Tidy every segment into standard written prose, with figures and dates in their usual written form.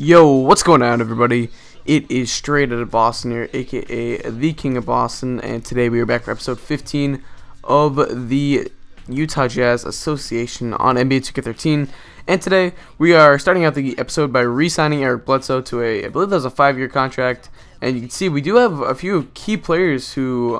Yo, what's going on, everybody? It is Straight Outta Boston here, aka the King of Boston, and today we are back for episode 15 of the Utah Jazz Association on NBA 2K13. And today we are starting out the episode by re-signing Eric Bledsoe to I believe that was a 5-year contract. And you can see we do have a few key players who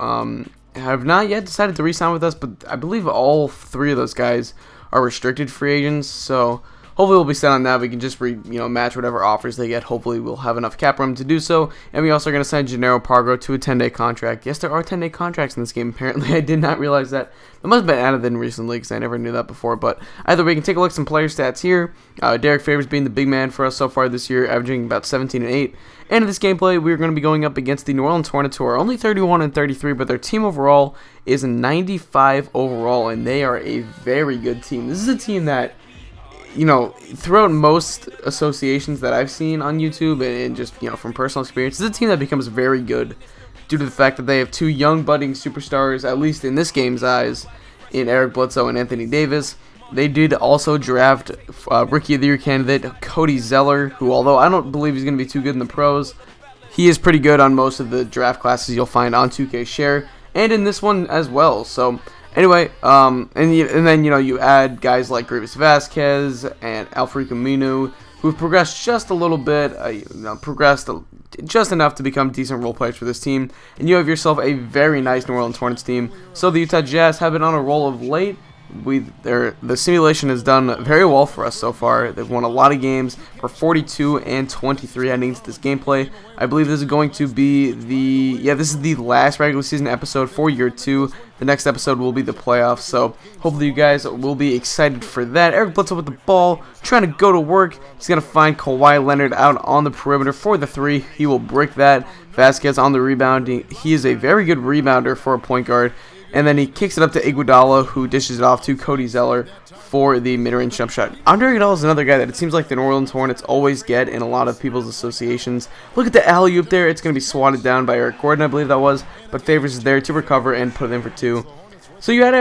have not yet decided to re-sign with us, but I believe all 3 of those guys are restricted free agents. So hopefully we'll be set on that. We can just match whatever offers they get. Hopefully we'll have enough cap room to do so. And we also are going to sign Gennaro Pargo to a 10-day contract. Yes, there are 10-day contracts in this game. Apparently, I did not realize that. It must have been added in recently because I never knew that before. But either way, we can take a look at some player stats here. Derek Favors being the big man for us so far this year, averaging about 17 and 8. And in this gameplay, we're going to be going up against the New Orleans Hornets, who are only 31 and 33, but their team overall is 95 overall, and they are a very good team. This is a team that, throughout most associations that I've seen on YouTube and just, from personal experience, this is a team that becomes very good due to the fact that they have 2 young budding superstars, at least in this game's eyes, in Eric Bledsoe and Anthony Davis. They did also draft Rookie of the Year candidate Cody Zeller, who, although I don't believe he's going to be too good in the pros, he is pretty good on most of the draft classes you'll find on 2K Share, and in this one as well. So anyway, and then you add guys like Grievous Vasquez and Alfred Camino, who've progressed just a little bit, progressed just enough to become decent role players for this team, and you have yourself a very nice New Orleans Hornets team. So the Utah Jazz have been on a roll of late. The simulation has done very well for us so far. They've won a lot of games for 42 and 23 heading into this gameplay. I believe this is going to be this is the last regular season episode for year 2. The next episode will be the playoffs, so hopefully you guys will be excited for that. Eric Bledsoe with the ball, trying to go to work. He's going to find Kawhi Leonard out on the perimeter for the 3. He will break that. Vasquez on the rebound. He is a very good rebounder for a point guard. And then he kicks it up to Iguodala, who dishes it off to Cody Zeller for the mid-range jump shot. Andre Iguodala is another guy that it seems like the New Orleans Hornets always get in a lot of people's associations. Look at the alley-oop there. It's going to be swatted down by Eric Gordon, I believe that was. But Favors is there to recover and put it in for 2. So you add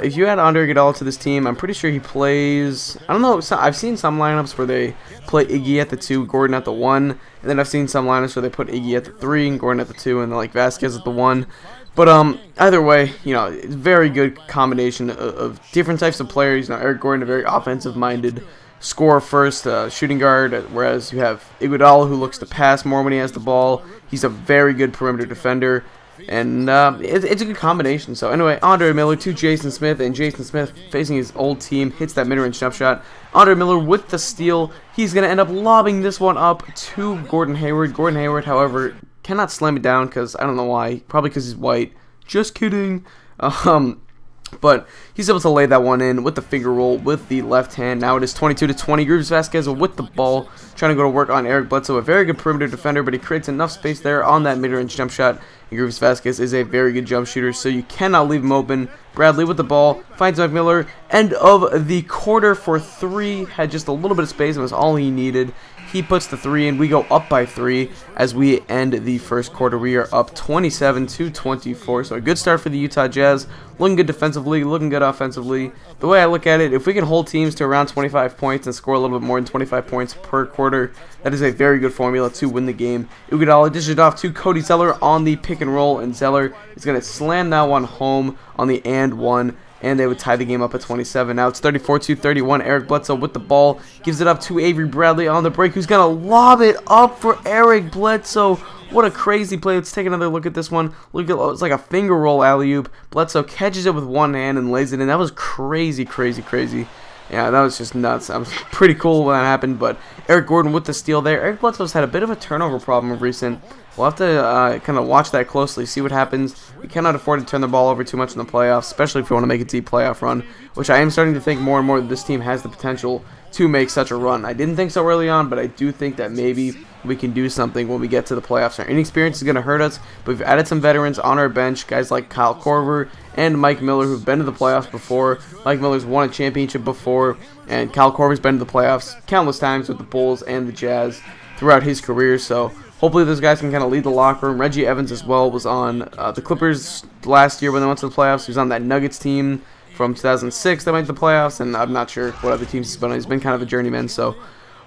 if you add Andre Iguodala to this team, I'm pretty sure he plays, I don't know, I've seen some lineups where they play Iggy at the 2, Gordon at the 1. And then I've seen some lineups where they put Iggy at the 3 and Gordon at the 2, and then like Vasquez at the 1. But either way, it's a very good combination of different types of players. Eric Gordon, a very offensive-minded scorer first, shooting guard, whereas you have Iguodala, who looks to pass more when he has the ball. He's a very good perimeter defender, and it's a good combination. So anyway, Andre Miller to Jason Smith, and Jason Smith, facing his old team, hits that mid-range jump shot. Andre Miller with the steal. He's going to end up lobbing this one up to Gordon Hayward. Gordon Hayward, however, cannot slam it down because I don't know why. Probably because he's white. Just kidding. But he's able to lay that one in with the finger roll with the left hand. Now it is 22-20. Grievous Vasquez with the ball, trying to go to work on Eric Bledsoe. A very good perimeter defender, but he creates enough space there on that mid-range jump shot. And Grievous Vasquez is a very good jump shooter, so you cannot leave him open. Bradley with the ball, finds Mike Miller. End of the quarter for 3. Had just a little bit of space. It was all he needed. He puts the 3 in. We go up by 3 as we end the first quarter. We are up 27-24. So a good start for the Utah Jazz. Looking good defensively, looking good offensively. The way I look at it, if we can hold teams to around 25 points and score a little bit more than 25 points per quarter, that is a very good formula to win the game. Iguodala dishes it off to Cody Zeller on the pick and roll, and Zeller is going to slam that one home on the and 1. And they would tie the game up at 27. Now it's 34-31. Eric Bledsoe with the ball. Gives it up to Avery Bradley on the break, who's going to lob it up for Eric Bledsoe. What a crazy play. Let's take another look at this one. Look at it's like a finger roll alley-oop. Bledsoe catches it with one hand and lays it in. That was crazy, crazy, crazy. Yeah, that was just nuts. That was pretty cool when that happened. But Eric Gordon with the steal there. Eric Bledsoe's had a bit of a turnover problem of recent. We'll have to kind of watch that closely, see what happens. We cannot afford to turn the ball over too much in the playoffs, especially if we want to make a deep playoff run, which I am starting to think more and more that this team has the potential to make such a run. I didn't think so early on, but I do think that maybe we can do something when we get to the playoffs. Our inexperience is going to hurt us, but we've added some veterans on our bench, guys like Kyle Korver and Mike Miller, who've been to the playoffs before. Mike Miller's won a championship before, and Kyle Korver's been to the playoffs countless times with the Bulls and the Jazz throughout his career, so hopefully those guys can kind of lead the locker room. Reggie Evans as well was on the Clippers last year when they went to the playoffs. He was on that Nuggets team from 2006 that went to the playoffs, and I'm not sure what other teams he's been on. He's been kind of a journeyman, so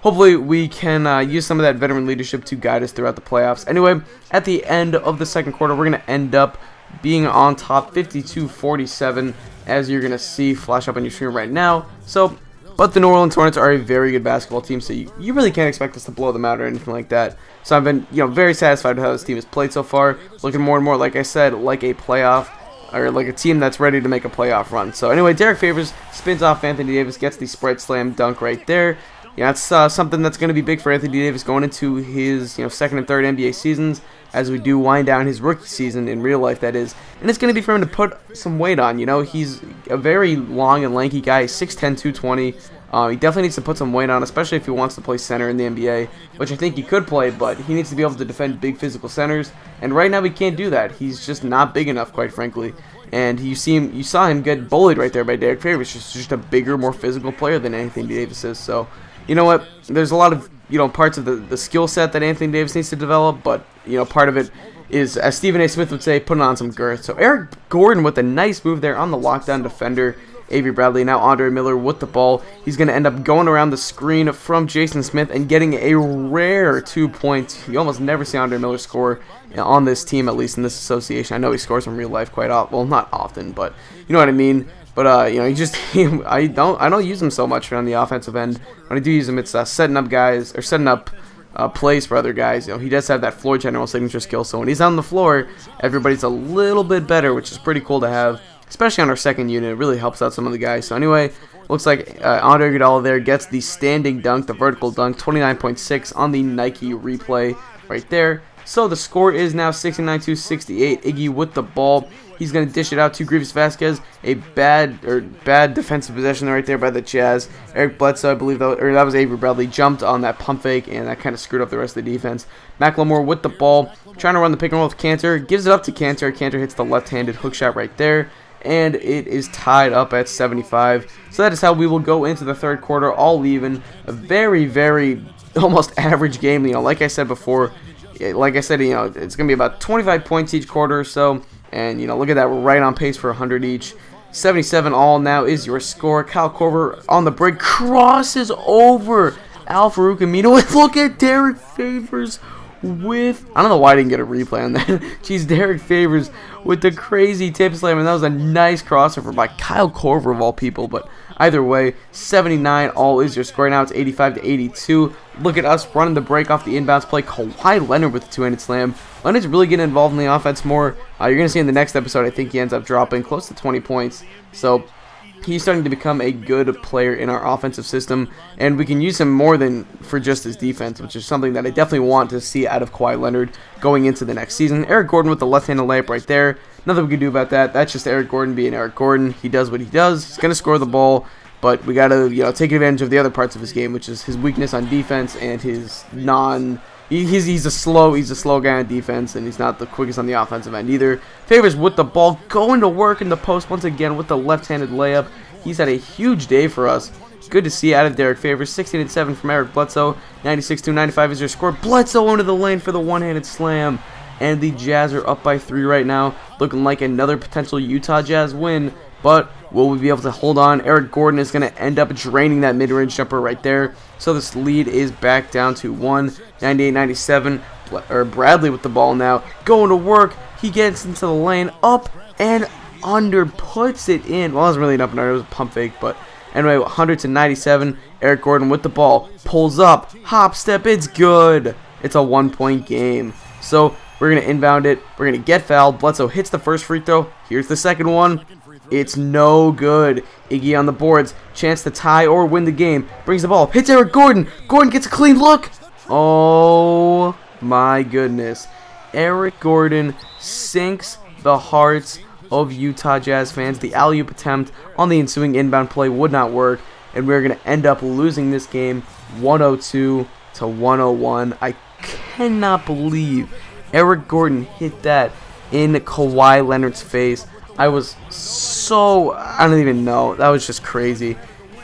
hopefully we can use some of that veteran leadership to guide us throughout the playoffs. Anyway, at the end of the second quarter, we're going to end up being on top 52-47, as you're going to see flash up on your screen right now. So, but the New Orleans Hornets are a very good basketball team, so you really can't expect us to blow them out or anything like that. So I've been, very satisfied with how this team has played so far. Looking more and more, like I said, like a playoff, or like a team that's ready to make a playoff run. So anyway, Derek Favors spins off Anthony Davis, gets the spread slam dunk right there. Yeah, that's something that's going to be big for Anthony Davis going into his second and third NBA seasons, as we do wind down his rookie season in real life, that is. And it's going to be for him to put some weight on. He's a very long and lanky guy, 6'10", 220. He definitely needs to put some weight on, especially if he wants to play center in the NBA, which I think he could play, but he needs to be able to defend big physical centers. And right now he can't do that. He's just not big enough, quite frankly. And you saw him get bullied right there by Derek Favors, just a bigger, more physical player than Anthony Davis is. So, you know what? There's a lot of parts of the skill set that Anthony Davis needs to develop, but part of it is, as Stephen A. Smith would say, putting on some girth. So Eric Gordon with a nice move there on the lockdown defender. Avery Bradley, now Andre Miller with the ball. He's going to end up going around the screen from Jason Smith and getting a rare 2 points. You almost never see Andre Miller score on this team, at least in this association. I know he scores in real life quite often. Well, not often, but you know what I mean. But I don't use him so much on the offensive end. When I do use him, it's setting up guys, or setting up plays for other guys. He does have that floor general signature skill, so when he's on the floor, everybody's a little bit better, which is pretty cool to have, especially on our second unit. It really helps out some of the guys. So anyway, looks like Andre Iguodala there gets the standing dunk, the vertical dunk, 29.6 on the Nike replay right there. So the score is now 69-68. Iggy with the ball. He's going to dish it out to Grievous Vasquez. A bad defensive possession right there by the Jazz. Eric Bledsoe, I believe, that was Avery Bradley, jumped on that pump fake, and that kind of screwed up the rest of the defense. McLemore with the ball, trying to run the pick and roll with Cantor. Gives it up to Cantor. Cantor hits the left-handed hook shot right there, and it is tied up at 75. So that is how we will go into the third quarter, all even. A very, very almost average game. Like I said before, it's going to be about 25 points each quarter or so. And, look at that. We're right on pace for 100 each. 77 all now is your score. Kyle Korver on the break crosses over Al Farouk Amino. Look at Derek Favors with... I don't know why I didn't get a replay on that. Jeez, Derek Favors with the crazy tip slam. And that was a nice crossover by Kyle Korver of all people. But either way, 79 all is your score. Now it's 85-82. Look at us running the break off the inbounds play. Kawhi Leonard with the two-handed slam. Leonard's really getting involved in the offense more. You're going to see in the next episode, I think he ends up dropping close to 20 points. So he's starting to become a good player in our offensive system, and we can use him more than for just his defense, which is something that I definitely want to see out of Kawhi Leonard going into the next season. Eric Gordon with the left-handed layup right there. Nothing we can do about that. That's just Eric Gordon being Eric Gordon. He does what he does. He's going to score the ball, but we got to take advantage of the other parts of his game, which is his weakness on defense and his He's a slow guy on defense, and he's not the quickest on the offensive end either. Favors with the ball, going to work in the post once again with the left-handed layup. He's had a huge day for us. Good to see out of Derek Favors. 16-7 from Eric Bledsoe. 96-95 is your score. Bledsoe into the lane for the one-handed slam. And the Jazz are up by 3 right now, looking like another potential Utah Jazz win. But will we be able to hold on? Eric Gordon is going to end up draining that mid-range jumper right there. So this lead is back down to 1, 98-97. Bradley with the ball now, going to work. He gets into the lane, up and under, puts it in. Well, it wasn't really an up and under, it was a pump fake, but anyway, 100-97. Eric Gordon with the ball, pulls up, hop step, it's good. It's a 1-point game. So we're going to inbound it. We're going to get fouled. Bledsoe hits the first free throw. Here's the second one. It's no good. Iggy on the boards. Chance to tie or win the game. Brings the ball. Hits Eric Gordon. Gordon gets a clean look. Oh, my goodness. Eric Gordon sinks the hearts of Utah Jazz fans. The alley-oop attempt on the ensuing inbound play would not work, and we're going to end up losing this game 102-101. I cannot believe Eric Gordon hit that in Kawhi Leonard's face. I was so, I don't even know. That was just crazy.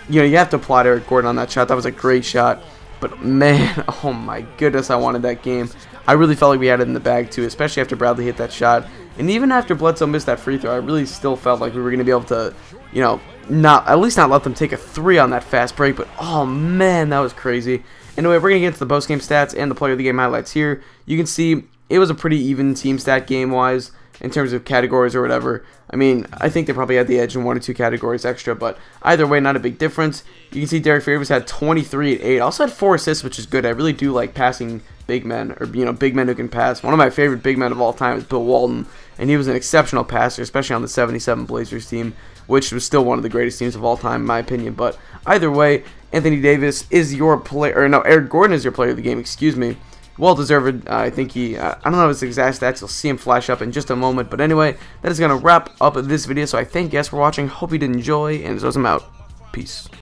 You have to applaud Eric Gordon on that shot. That was a great shot. But man, oh my goodness, I wanted that game. I really felt like we had it in the bag too, especially after Bradley hit that shot. And even after Bledsoe missed that free throw, I really still felt like we were going to be able to, at least not let them take a 3 on that fast break. But oh man, that was crazy. Anyway, we're going to get into the post-game stats and the player of the game highlights here. You can see it was a pretty even team stat game-wise in terms of categories or whatever. I mean, I think they probably had the edge in 1 or 2 categories extra, but either way, not a big difference. You can see Derek Favors had 23 at 8. Also had 4 assists, which is good. I really do like passing big men, or, you know, big men who can pass. One of my favorite big men of all time is Bill Walton, and he was an exceptional passer, especially on the 77 Blazers team, which was still one of the greatest teams of all time, in my opinion. But either way, Anthony Davis is your player, or no, Eric Gordon is your player of the game, excuse me. Well deserved. I think he, I don't know his exact stats, you'll see him flash up in just a moment. But anyway, that is going to wrap up this video. So I thank you guys for watching. Hope you did enjoy, and as always, I'm out. Peace.